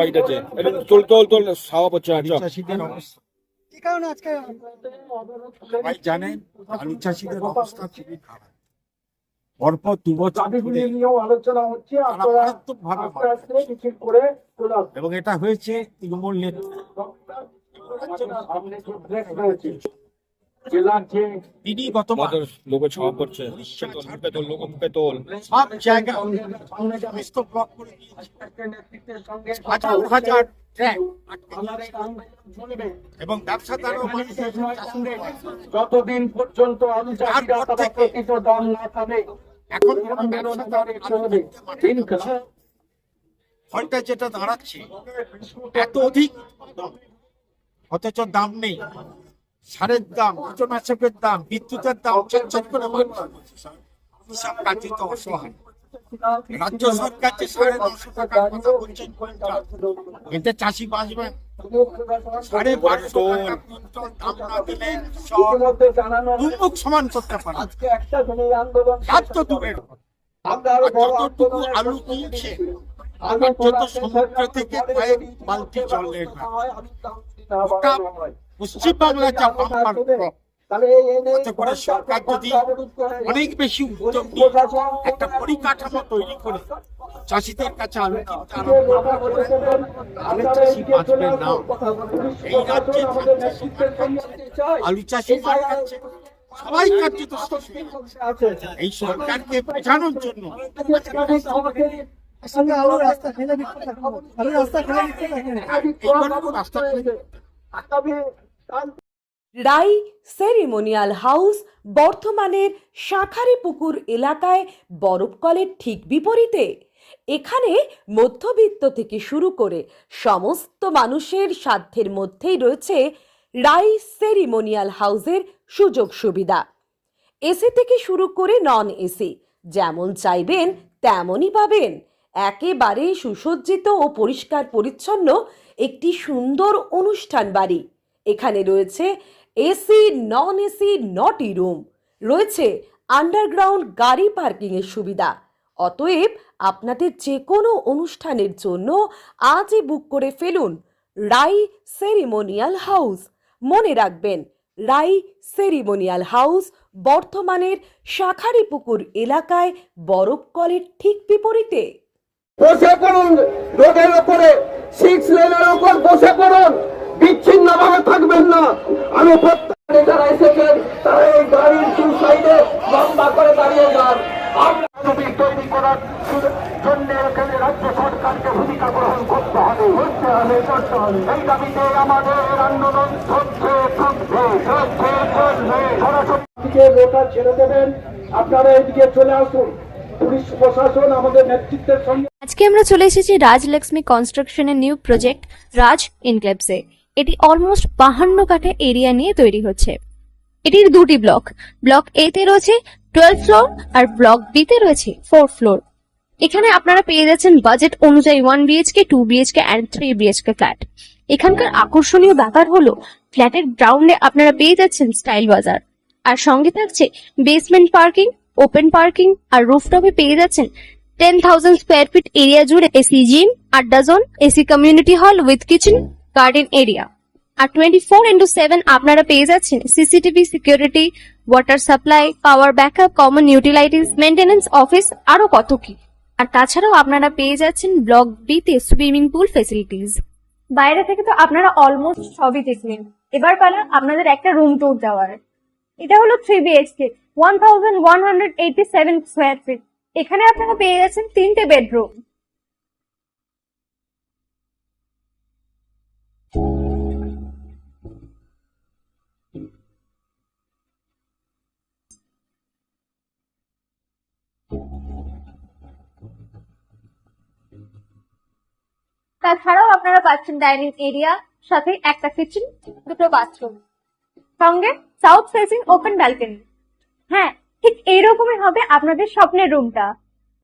পাইতেছে চল তোল তোল সাওয়া পড়ছে না চাষিদের অবস্থা কি কারণে আজকে সবাই জানেন, আলু চাষিদের অবস্থা খুবই খারাপ। পরপর 2 বছর ধরে আলোচনা হচ্ছে তারা মারাত্মকভাবে মারা গেছে। এবং এটা হয়েছে তৃণমূল তিনি গতবার লোকে ছাওয়া পড়ছে পেতল লোক পেতল সব জায়গা সমস্ত ব্লক করে দিয়েছে। হাজার হাজার ট্র্যাক এবং ব্যবসাদারও যতদিন পর্যন্ত আলু চাষিরা তারা প্রকৃত দাম না পাবে এখন ফলটা যেটা দাঁড়াচ্ছে এত অধিক অথচ দাম নেই, সারের দাম, কীটনাশকের দাম, বিদ্যুতের দাম চটচট করে সব কার্যত অসহায়। রাজ্য সরকার যে 950 টাকার কথা বলছেন কুইন্টাল, এতে চাষি বাঁচবে 1250 টাকা কুইন্টাল দাম না দিলে সব দুর্ভোগ সমান করতে পারে। আর তো দূরের যতটুকু আলু কিনছে আমার যত সমুদ্র থেকে কয়েক বালতি জলের ওটা পশ্চিমবাংলার যা বাংলার করে সরকার যদি অনেক বেশি উদ্যোগ নিয়ে একটা পরিকাঠামো তৈরি করে চাষিদের কাছে আলু কিনতে আলু চাষি বাঁচবে না। এই রাজ্যে আলু চাষি বাঁচছে, সবাই কার্যত এই সরকারকে বোঝানোর জন্য রাই সেরিমোনিয়াল হাউস বর্ধমানের শাঁখারীপুকুর এলাকায় বরফকলের ঠিক বিপরীতে। এখানে মধ্যবিত্ত থেকে শুরু করে সমস্ত মানুষের সাধ্যের মধ্যেই রয়েছে রাই সেরিমোনিয়াল হাউসের সুযোগ সুবিধা। এসি থেকে শুরু করে নন এসি যেমন চাইবেন তেমনই পাবেন। একেবারে সুসজ্জিত ও পরিষ্কার পরিচ্ছন্ন একটি সুন্দর অনুষ্ঠান বাড়ি। এখানে রয়েছে এসি নন এসি নটি রুম, রয়েছে আন্ডারগ্রাউন্ড গাড়ি পার্কিং এর সুবিধা। অতএব আপনাদের যে কোনো অনুষ্ঠানের জন্য আজই বুক করে ফেলুন রাই সেরিমোনিয়াল হাউস। মনে রাখবেন, রাই সেরিমোনিয়াল হাউস বর্ধমানের শাঁখারীপুকুর এলাকায় বরফকলের ঠিক বিপরীতে। বসে পড়ুন রোডের উপরে, 6 লেনের উপর বসে পড়ুন, বিচ্ছিন্ন ভাবে থাকবেন না। আমি প্রত্যেকে যারা এসেছেন তারা এই গাড়ির দু সাইডে লম্বা করে দাঁড়িয়ে যান। তৈরি করার জন্য এখানে রাজ্য সরকারকে ভূমিকা গ্রহণ করতে হবে, এই দাবিতে আমাদের আন্দোলন চলছে চলবে। লোটা ছেড়ে দেবেন, আপনারা এদিকে চলে আসুন। পুলিশ প্রশাসন আমাদের নেতৃত্বের সঙ্গে আজকে আমরা চলে এসেছি রাজলক্ষ্মী কনস্ট্রাকশনের নিউ প্রজেক্ট রাজ ইনক্লেভসে। এটি অলমোস্ট 52 কাঠা এরিয়া নিয়ে তৈরি হচ্ছে। এটির দুটি ব্লক, ব্লক এ তে রয়েছে 12 ফ্লোর আর ব্লক বি তে রয়েছে 4 ফ্লোর। এখানে আপনারা পেয়ে যাচ্ছেন বাজেট অনুযায়ী 1 BHK, 2 BHK and 3 BHK flat. এখানকার আকর্ষণীয় ব্যাপার হলো ফ্ল্যাটের গ্রাউন্ডে আপনারা পেয়ে যাচ্ছেন স্টাইল বাজার, আর সঙ্গে থাকছে বেসমেন্ট পার্কিং, ওপেন পার্কিং, আর রুফটপে পেয়ে যাচ্ছেন 10,000 স্কোয়ার ফিট এরিয়া জুড়ে এসি জিম, আড্ডা zone, AC community hall with kitchen, garden area. আর 24/7 আপনারা পেয়ে যাচ্ছেন CCTV security, water supply, power backup, common utilities, maintenance office, আরো কত কি। আর তাছাড়াও আপনারা পেয়ে যাচ্ছেন ব্লক বি তে সুইমিং পুল ফেসিলিটিস। বাইরে থেকে তো আপনারা অলমোস্ট সবই দেখলেন, এবার পালা আপনাদের একটা রুম ট্যুর দেওয়ার। এটা হলো 3 বিএইচকে, 1187 স্কোয়ার ফিট। এখানে আপনারা পেয়ে যাচ্ছেন 3টে বেডরুম। তাছাড়াও আপনারা পাচ্ছেন ডাইনিং এরিয়া, সাথে একটা কিচেন, 2টো বাথরুম, সঙ্গে সাউথ ফেসিং ওপেন ব্যালকনি। হ্যাঁ, ঠিক এইরকমই হবে আপনাদের স্বপ্নের রুমটা।